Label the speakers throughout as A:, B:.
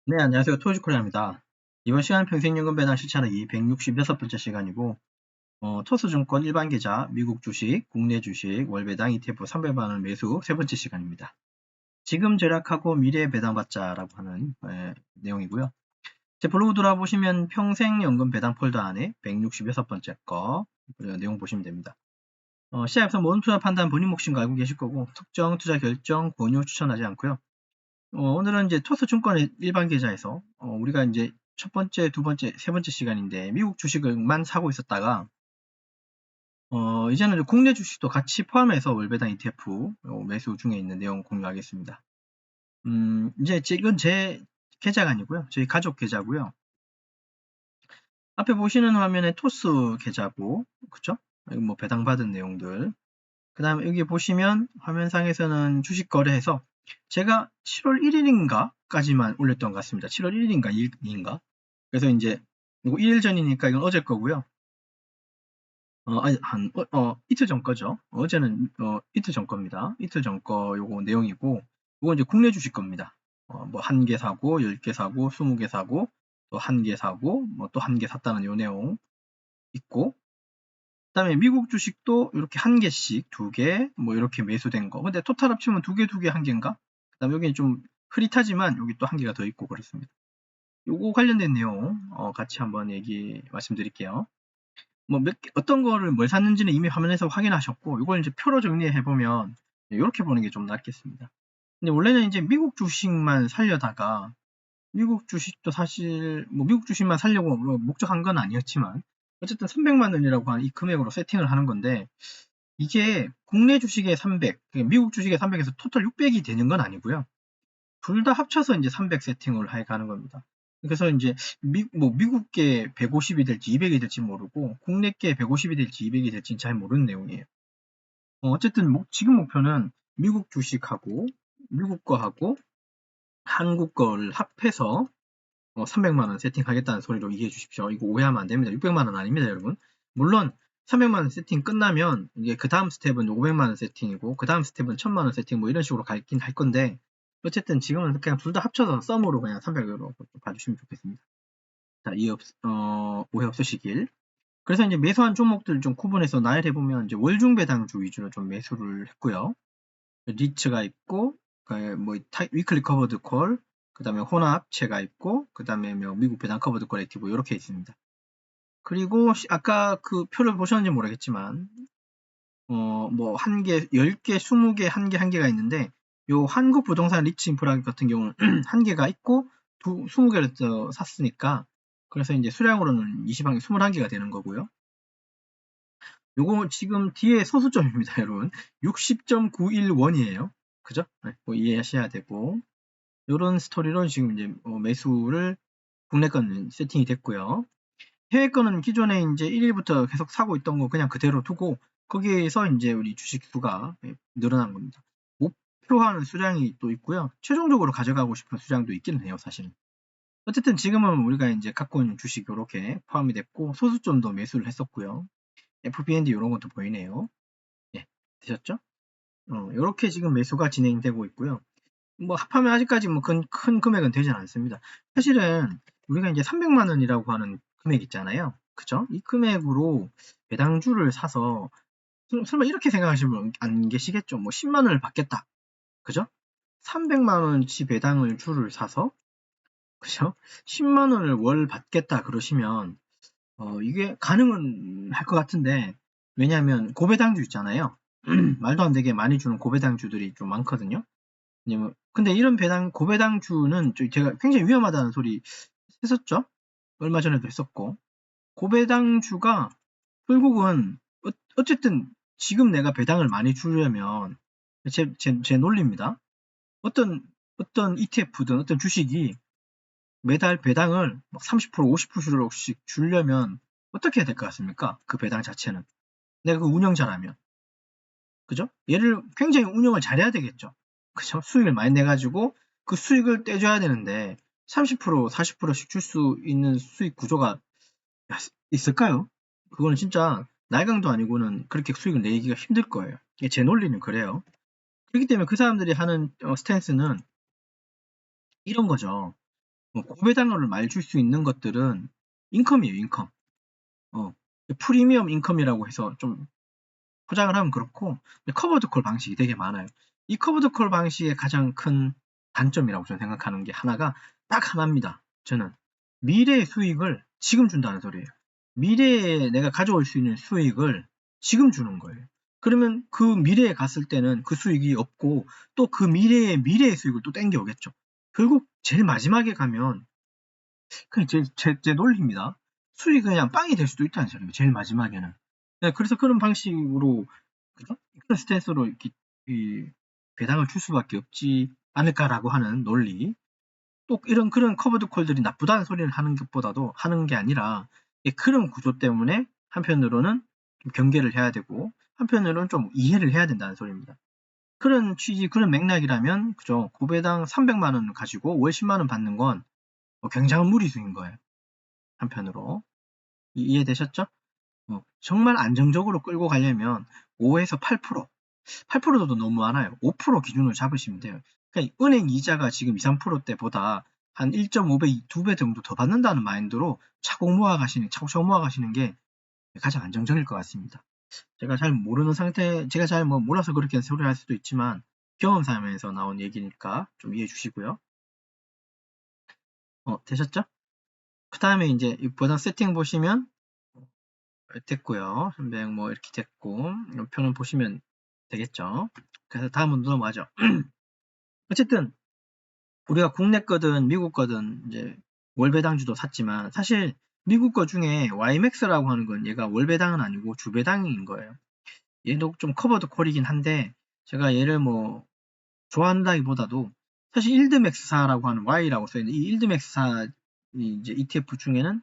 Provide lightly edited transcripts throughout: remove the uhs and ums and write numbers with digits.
A: 네, 안녕하세요. 토지코리아입니다. 이번 시간 평생연금 배당 실천하기 166번째 시간이고, 토스증권 일반 계좌, 미국 주식, 국내 주식, 월배당 ETF 300만원 매수 세 번째 시간입니다. 지금 절약하고 미래에 배당받자라고 하는 내용이고요. 제 블로그 돌아보시면 평생연금 배당 폴더 안에 166번째 거 내용 보시면 됩니다. 시작해서 모든 투자 판단 본인 몫인 거 알고 계실 거고, 특정 투자 결정, 권유 추천하지 않고요. 오늘은 이제 토스증권의 일반 계좌에서 우리가 이제 첫 번째, 두 번째, 세 번째 시간인데 미국 주식을만 사고 있었다가 이제는 국내 주식도 같이 포함해서 월배당 ETF 매수 중에 있는 내용 공유하겠습니다. 이제 이건 제 계좌가 아니고요. 저희 가족 계좌고요. 앞에 보시는 화면에 토스 계좌고, 그쵸? 여기 뭐 배당받은 내용들. 그 다음에 여기 보시면 화면상에서는 주식 거래해서 제가 7월 1일인가 까지만 올렸던 것 같습니다. 7월 1일인가 2일인가. 그래서 이제 이거 1일 전이니까 이건 어제 거고요. 이틀 전 거죠. 어제는 이틀 전 겁니다. 이틀 전 거 요거 내용이고, 이거 이제 국내 주식 겁니다. 뭐 1개 사고, 10개 사고, 20개 사고, 또 1개 사고, 뭐 또 1개 샀다는 요 내용 있고, 그다음에 미국 주식도 이렇게 1개씩 2개 뭐 이렇게 매수된 거. 근데 토탈 합치면 2개, 2개, 1개인가? 그다음에 여기는 좀 흐릿하지만 여기 또 1개가 더 있고 그렇습니다. 요거 관련된 내용 같이 한번 말씀드릴게요. 뭐 어떤 거를 뭘 샀는지는 이미 화면에서 확인하셨고, 이걸 이제 표로 정리해 보면 이렇게 보는 게 좀 낫겠습니다. 근데 원래는 이제 미국 주식만 살려다가, 미국 주식도 사실 뭐 미국 주식만 살려고 목적한 건 아니었지만 어쨌든 300만 원이라고 하는 이 금액으로 세팅을 하는 건데, 이게 국내 주식의 300, 미국 주식의 300에서 토탈 600이 되는 건 아니고요. 둘 다 합쳐서 이제 300 세팅을 해 가는 겁니다. 그래서 이제 미국계 150이 될지 200이 될지 모르고 국내계 150이 될지 200이 될지는 잘 모르는 내용이에요. 어쨌든 지금 목표는 미국 주식하고 미국 거하고 한국 거를 합해서 300만 원 세팅하겠다는 소리로 이해해 주십시오. 이거 오해하면 안 됩니다. 600만 원 아닙니다, 여러분. 물론 300만 원 세팅 끝나면 이게 그 다음 스텝은 500만 원 세팅이고 그 다음 스텝은 1000만 원 세팅 뭐 이런 식으로 갈긴 할 건데, 어쨌든 지금은 그냥 둘 다 합쳐서 썸으로 그냥 300으로 봐주시면 좋겠습니다. 자, 오해 없으시길. 그래서 이제 매수한 종목들 좀 구분해서 나열해 보면 이제 월중 배당주 위주로 좀 매수를 했고요. 리츠가 있고, 뭐 위클리 커버드 콜, 그 다음에 혼합체가 있고, 그 다음에 미국 배당 커버드 콜 액티브 이렇게 있습니다. 그리고 아까 그 표를 보셨는지 모르겠지만 뭐 1개, 10개, 20개, 1개, 1개가 있는데, 요 한국 부동산 리츠 인프라 같은 경우는 1개가 있고 20개를 샀으니까, 그래서 이제 수량으로는 21개가 되는 거고요. 요거 지금 뒤에 소수점입니다, 여러분. 60.911이에요. 그죠? 네, 뭐 이해하셔야 되고, 요런 스토리로 지금 이제 매수를 국내 거는 세팅이 됐고요. 해외 거는 기존에 이제 1일부터 계속 사고 있던 거 그냥 그대로 두고, 거기에서 이제 우리 주식 수가 늘어난 겁니다. 목표하는 수량이 또 있고요. 최종적으로 가져가고 싶은 수량도 있기는 해요, 사실은. 어쨌든 지금은 우리가 이제 갖고 있는 주식 이렇게 포함이 됐고, 소수점도 매수를 했었고요. FBND 이런 것도 보이네요. 예, 되셨죠? 이렇게 지금 매수가 진행되고 있고요. 뭐 합하면 아직까지 뭐 큰 금액은 되진 않습니다. 사실은 우리가 이제 300만 원이라고 하는 금액 있잖아요. 그죠? 이 금액으로 배당주를 사서 설마 이렇게 생각하시면 안 계시겠죠? 뭐 10만 원을 받겠다. 그죠? 300만 원치 배당을 주를 사서, 그죠? 10만 원을 월 받겠다 그러시면 이게 가능은 할 것 같은데, 왜냐하면 고배당주 있잖아요. 말도 안 되게 많이 주는 고배당주들이 좀 많거든요. 근데 이런 고배당주는 제가 굉장히 위험하다는 소리 했었죠. 얼마 전에도 했었고, 고배당주가 결국은 어쨌든 지금 내가 배당을 많이 주려면, 제 논리입니다. 어떤 ETF든 어떤 주식이 매달 배당을 막 30%, 50%씩 주려면 어떻게 해야 될 것 같습니까? 그 배당 자체는. 내가 그 운영 잘하면. 그죠? 얘를 굉장히 운영을 잘해야 되겠죠. 그죠? 수익을 많이 내가지고 그 수익을 떼줘야 되는데 30%, 40%씩 줄 수 있는 수익 구조가 있을까요? 그거는 진짜 날강도 아니고는 그렇게 수익을 내기가 힘들 거예요. 제 논리는 그래요. 그렇기 때문에 그 사람들이 하는 스탠스는 이런 거죠. 고배당을 많이 줄 수 있는 것들은 인컴이에요, 인컴. 프리미엄 인컴이라고 해서 좀 포장을 하면 그렇고, 커버드 콜 방식이 되게 많아요. 이 커버드 콜 방식의 가장 큰 단점이라고 저는 생각하는 게 하나가 딱 하나입니다. 저는 미래의 수익을 지금 준다는 소리예요. 미래에 내가 가져올 수 있는 수익을 지금 주는 거예요. 그러면 그 미래에 갔을 때는 그 수익이 없고 또 그 미래의 수익을 또 땡겨오겠죠. 결국 제일 마지막에 가면 그게 제 논리입니다. 수익이 그냥 빵이 될 수도 있다는 소리예요. 제일 마지막에는. 네, 그래서 그런 방식으로 그죠? 그런 스탠스로 이렇게 이 배당을 줄 수밖에 없지 않을까라고 하는 논리. 또 이런 그런 커버드 콜들이 나쁘다는 소리를 하는 것보다도 하는 게 아니라 이 흐름 구조 때문에 한편으로는 좀 경계를 해야 되고 한편으로는 좀 이해를 해야 된다는 소리입니다. 그런 취지, 그런 맥락이라면 그죠? 고배당 300만 원 가지고 월 10만 원 받는 건 굉장한 무리수인 거예요. 한편으로 이해되셨죠? 정말 안정적으로 끌고 가려면 5에서 8%, 8%도 너무 많아요. 5% 기준으로 잡으시면 돼요. 그러니까 은행 이자가 지금 2, 3%대보다 한 1.5배, 2배 정도 더 받는다는 마인드로 차곡차곡 모아가시는 게 가장 안정적일 것 같습니다. 제가 잘 모르는 상태, 제가 잘 몰라서 그렇게 소리를 할 수도 있지만 경험담에서 나온 얘기니까 좀 이해해 주시고요. 되셨죠? 그 다음에 이제 보상 세팅 보시면 됐고요. 300 이렇게 됐고 표는 보시면 되겠죠. 그래서 다음으로 넘어가죠. 어쨌든 우리가 국내 거든 미국 거든 이제 월배당주도 샀지만 사실 미국 거 중에 YMAX라고 하는 건 얘가 월배당은 아니고 주배당인 거예요. 얘도 좀 커버드 콜이긴 한데 제가 얘를 좋아한다기보다도 사실 일드맥스사라고 하는 Y라고 써있는 이 일드맥스사 이제 ETF 중에는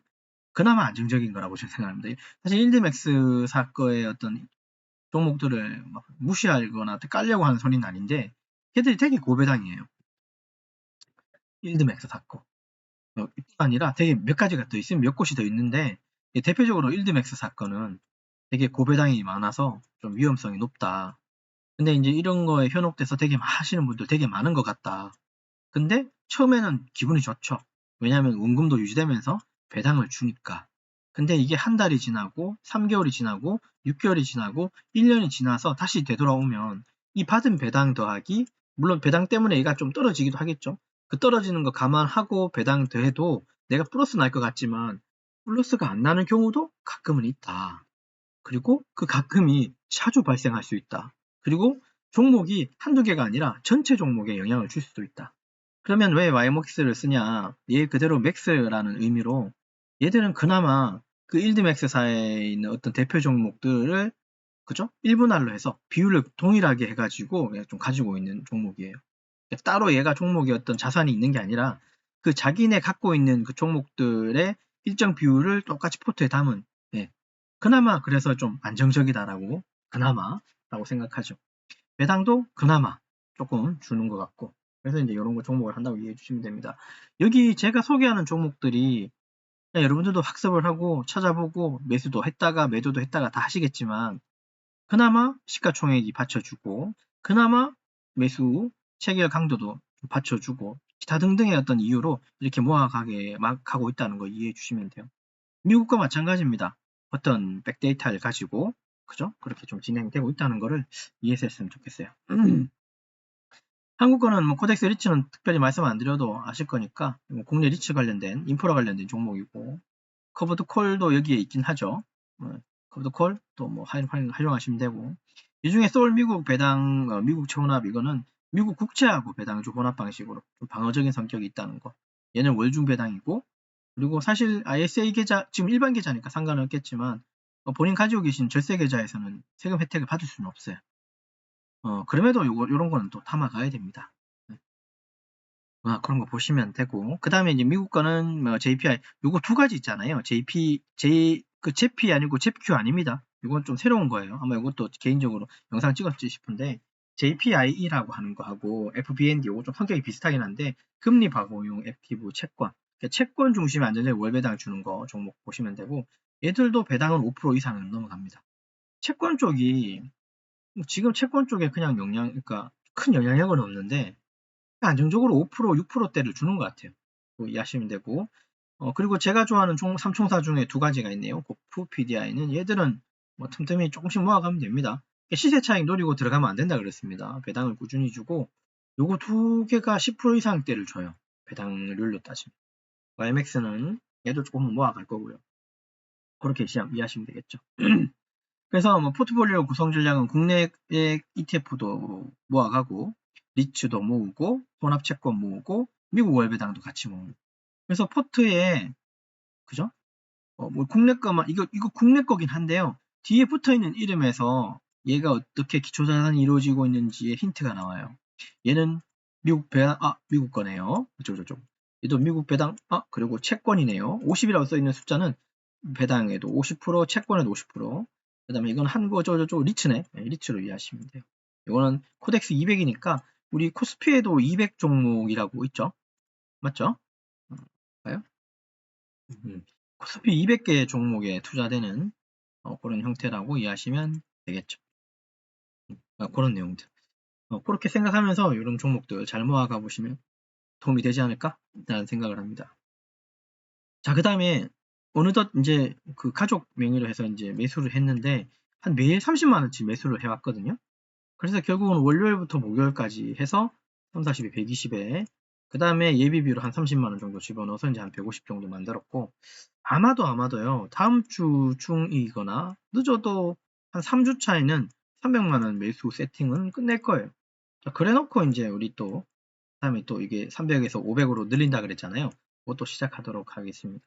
A: 그나마 안정적인 거라고 저는 생각합니다. 사실 일드맥스사 거의 어떤 종목들을 막 무시하거나 깔려고 하는 소리는 아닌데 걔들이 되게 고배당이에요. 일드맥스 샀고 뿐 아니라 되게 몇 가지가 더 있으면 몇 곳이 더 있는데 대표적으로 일드맥스 사건은 되게 고배당이 많아서 좀 위험성이 높다. 근데 이제 이런 거에 현혹돼서 되게 하시는 분들 되게 많은 것 같다. 근데 처음에는 기분이 좋죠. 왜냐하면 원금도 유지되면서 배당을 주니까. 근데 이게 한 달이 지나고 3개월이 지나고 6개월이 지나고 1년이 지나서 다시 되돌아오면 이 받은 배당 더하기 물론 배당 때문에 얘가 좀 떨어지기도 하겠죠. 그 떨어지는 거 감안하고 배당 더해도 내가 플러스 날 것 같지만 플러스가 안 나는 경우도 가끔은 있다. 그리고 그 가끔이 자주 발생할 수 있다. 그리고 종목이 한두 개가 아니라 전체 종목에 영향을 줄 수도 있다. 그러면 왜 YMAX를 쓰냐? 얘 그대로 맥스라는 의미로 얘들은 그나마 그 일드맥스사에 있는 어떤 대표 종목들을 그죠? 1분할로 해서 비율을 동일하게 해가지고 좀 가지고 있는 종목이에요. 따로 얘가 종목이 어떤 자산이 있는 게 아니라 그 자기네 갖고 있는 그 종목들의 일정 비율을 똑같이 포트에 담은 그나마 그래서 좀 안정적이다라고 그나마라고 생각하죠. 배당도 그나마 조금 주는 것 같고 그래서 이제 이런 거 종목을 한다고 이해해 주시면 됩니다. 여기 제가 소개하는 종목들이 여러분들도 학습을 하고 찾아보고 매수도 했다가 매도도 했다가 다 하시겠지만 그나마 시가총액이 받쳐주고 그나마 매수 체결 강도도 받쳐주고 기타 등등의 어떤 이유로 이렇게 모아가게 막 가고 있다는 거 이해해 주시면 돼요. 미국과 마찬가지입니다. 어떤 백데이터를 가지고 그죠? 그렇게 좀 진행되고 있다는 거를 이해했으면 좋겠어요. 한국 거는 코덱스 리츠는 특별히 말씀 안 드려도 아실 거니까 국내 리츠 관련된 인프라 관련된 종목이고 커버드 콜도 여기에 있긴 하죠. 커버드 콜 또 활용하시면 되고 이 중에 서울 미국 배당 미국 체혼합 이거는 미국 국채하고 배당주 혼합 방식으로 좀 방어적인 성격이 있다는 거. 얘는 월중 배당이고 그리고 사실 ISA 계좌 지금 일반 계좌니까 상관은 없겠지만 본인 가지고 계신 절세 계좌에서는 세금 혜택을 받을 수는 없어요. 그럼에도 요런 거는 또 담아가야 됩니다. 그런 거 보시면 되고 그 다음에 이제 미국 거는 JPI 요거 두 가지 있잖아요. JP 아니고 JQ 아닙니다. 이건 좀 새로운 거예요. 아마 이것도 개인적으로 영상 찍었지 싶은데 JPIE라고 하는 거하고 FBND 요거 좀 성격이 비슷하긴 한데 금리 박오용 액티브 채권 그러니까 채권 중심의 안전자금 월배당 주는 거 종목 보시면 되고 얘들도 배당은 5% 이상은 넘어갑니다. 채권 쪽이 지금 채권 쪽에 그냥 그러니까 큰 영향력은 없는데 안정적으로 5%, 6%대를 주는 것 같아요. 이해하시면 되고, 그리고 제가 좋아하는 삼총사 중에 두 가지가 있네요. 고프, PDI는 얘들은 뭐 틈틈이 조금씩 모아가면 됩니다. 시세 차익 노리고 들어가면 안 된다 그랬습니다. 배당을 꾸준히 주고, 요거 두 개가 10% 이상대를 줘요. 배당률로 따지면. YMX는 얘도 조금 모아갈 거고요. 그렇게 이해하시면 되겠죠. 그래서 뭐 포트폴리오 구성 전략은 국내 ETF도 모아가고, 리츠도 모으고, 혼합 채권 모으고, 미국 월배당도 같이 모으고. 그래서 포트에, 그죠? 뭐 국내 거만, 이거 국내 거긴 한데요. 뒤에 붙어 있는 이름에서 얘가 어떻게 기초자산이 이루어지고 있는지의 힌트가 나와요. 얘는 미국 배당, 미국 거네요. 저쪽. 얘도 미국 배당, 그리고 채권이네요. 50이라고 써 있는 숫자는 배당에도 50%, 채권에도 50%. 그 다음에 이건 한거 저쪽 리츠네. 리츠로 이해하시면 돼요. 이거는 코덱스 200이니까 우리 코스피에도 200 종목이라고 있죠. 맞죠? 봐요. 코스피 200개 종목에 투자되는 그런 형태라고 이해하시면 되겠죠. 그런 내용들. 그렇게 생각하면서 이런 종목들 잘 모아가 보시면 도움이 되지 않을까? 라는 생각을 합니다. 자, 그 다음에 어느덧 이제 그 가족 명의로 해서 이제 매수를 했는데 한 매일 30만원치 매수를 해왔거든요. 그래서 결국은 월요일부터 목요일까지 해서 3, 40에 120에 그 다음에 예비비로 한 30만원 정도 집어넣어서 이제 한 150 정도 만들었고 아마도요 다음 주 중이거나 늦어도 한 3주 차에는 300만원 매수 세팅은 끝낼 거예요. 자, 그래 놓고 이제 우리 또 다음에 또 이게 300에서 500으로 늘린다 그랬잖아요. 그것도 시작하도록 하겠습니다.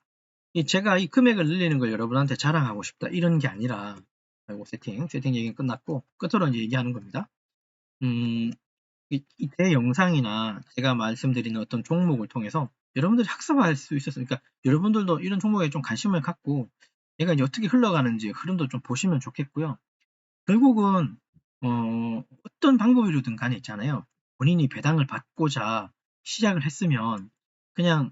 A: 제가 이 금액을 늘리는 걸 여러분한테 자랑하고 싶다 이런 게 아니라 세팅 얘기는 끝났고 끝으로 이제 얘기하는 겁니다. 제 영상이나 제가 말씀드리는 어떤 종목을 통해서 여러분들이 학습할 수 있었으니까 여러분들도 이런 종목에 좀 관심을 갖고 얘가 이제 어떻게 흘러가는지 흐름도 좀 보시면 좋겠고요. 결국은 어떤 방법이로든 간에 있잖아요. 본인이 배당을 받고자 시작을 했으면 그냥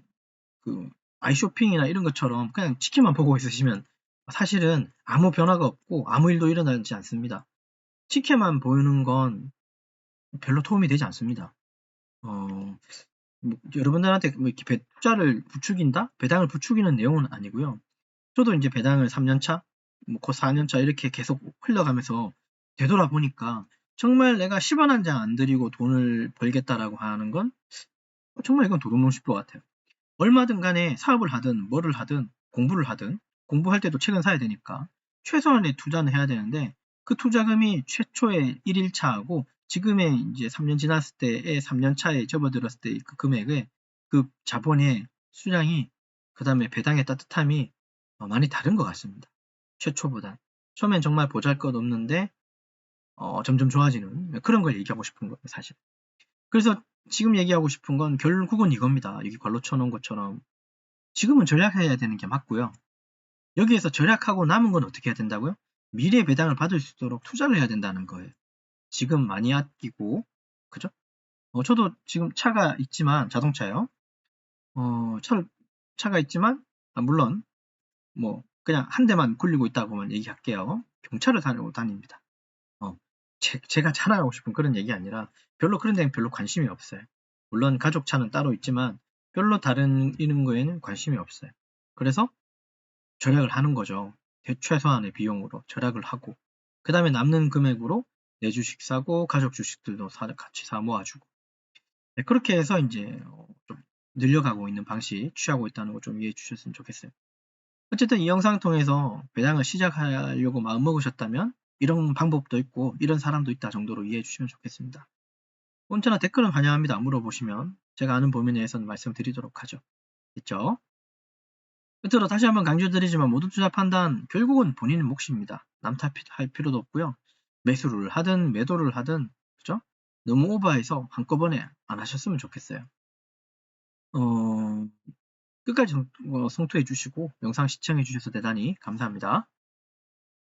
A: 그 아이쇼핑이나 이런 것처럼 그냥 치킨만 보고 있으시면 사실은 아무 변화가 없고 아무 일도 일어나지 않습니다. 치킨만 보이는 건 별로 도움이 되지 않습니다. 여러분들한테 뭐 이렇게 투자를 부추긴다? 배당을 부추기는 내용은 아니고요. 저도 이제 배당을 3년차, 뭐 4년차 이렇게 계속 흘러가면서 되돌아보니까 정말 내가 10원 한 장 안 들이고 돈을 벌겠다라고 하는 건 정말 이건 도둑놈 것 같아요. 얼마든 간에 사업을 하든 뭐를 하든 공부를 하든 공부할 때도 책은 사야 되니까 최소한의 투자는 해야 되는데 그 투자금이 최초의 1일차하고 지금의 이제 3년 지났을 때의 3년 차에 접어들었을 때 그 금액의 그 자본의 수량이 그 다음에 배당의 따뜻함이 많이 다른 것 같습니다. 최초보다. 처음엔 정말 보잘것없는데 점점 좋아지는 그런 걸 얘기하고 싶은 거예요, 사실. 그래서 지금 얘기하고 싶은 건 결국은 이겁니다. 여기 관로 쳐놓은 것처럼 지금은 절약해야 되는 게 맞고요. 여기에서 절약하고 남은 건 어떻게 해야 된다고요? 미래 배당을 받을 수 있도록 투자를 해야 된다는 거예요. 지금 많이 아끼고, 그죠? 저도 지금 차가 있지만, 자동차요. 차가 있지만, 물론, 뭐, 그냥 한 대만 굴리고 있다고만 얘기할게요. 경차를 다닙니다. 제가 자랑하고 싶은 그런 얘기 아니라, 별로 그런 데는 별로 관심이 없어요. 물론 가족 차는 따로 있지만, 별로 다른 이런 거에는 관심이 없어요. 그래서 절약을 하는 거죠. 최소한의 비용으로 절약을 하고 그 다음에 남는 금액으로 내 주식 사고 가족 주식들도 같이 사 모아주고 그렇게 해서 이제 좀 늘려가고 있는 방식 취하고 있다는 거 좀 이해해 주셨으면 좋겠어요. 어쨌든 이 영상 통해서 배당을 시작하려고 마음먹으셨다면 이런 방법도 있고 이런 사람도 있다 정도로 이해해 주시면 좋겠습니다. 언제나 댓글은 환영합니다. 물어보시면 제가 아는 범위 내에서는 말씀드리도록 하죠. 됐죠? 끝으로 다시 한번 강조드리지만 모든 투자 판단 결국은 본인의 몫입니다. 남 탓할 필요도 없고요. 매수를 하든 매도를 하든 그죠? 너무 오버해서 한꺼번에 안 하셨으면 좋겠어요. 끝까지 성토해 주시고 영상 시청해 주셔서 대단히 감사합니다.